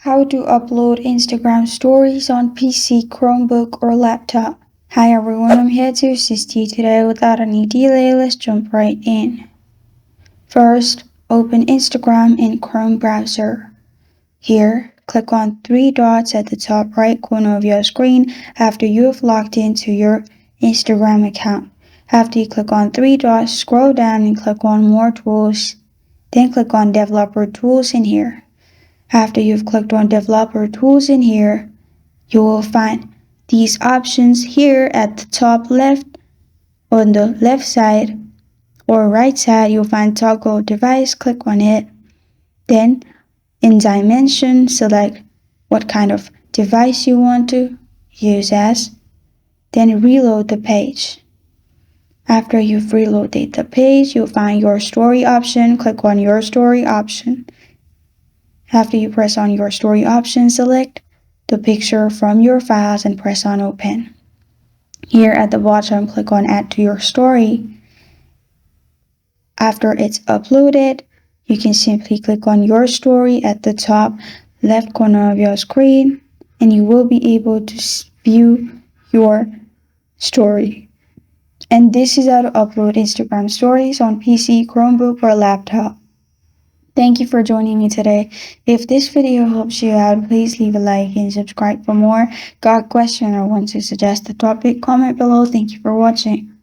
How to upload Instagram stories on PC, Chromebook, or laptop. Hi everyone, I'm here to assist you today. Without any delay, let's jump right in. First, open Instagram in Chrome browser. Here, click on three dots at the top right corner of your screen after you have logged into your Instagram account. After you click on three dots, scroll down and click on More Tools. Then click on Developer Tools in here. After you've clicked on Developer Tools in here, you will find these options here at the top left. On the left side or right side, you'll find Toggle Device. Click on it. Then in Dimension, select what kind of device you want to use as. Then reload the page. After you've reloaded the page, you'll find your story option. Click on your story option. After you press on your story option, select the picture from your files and press on Open. Here at the bottom, click on Add to your story. After it's uploaded, you can simply click on your story at the top left corner of your screen, and you will be able to view your story. And this is how to upload Instagram stories on PC, Chromebook, or laptop. Thank you for joining me today. If this video helps you out, please leave a like and subscribe for more. Got a question or want to suggest a topic? Comment below. Thank you for watching.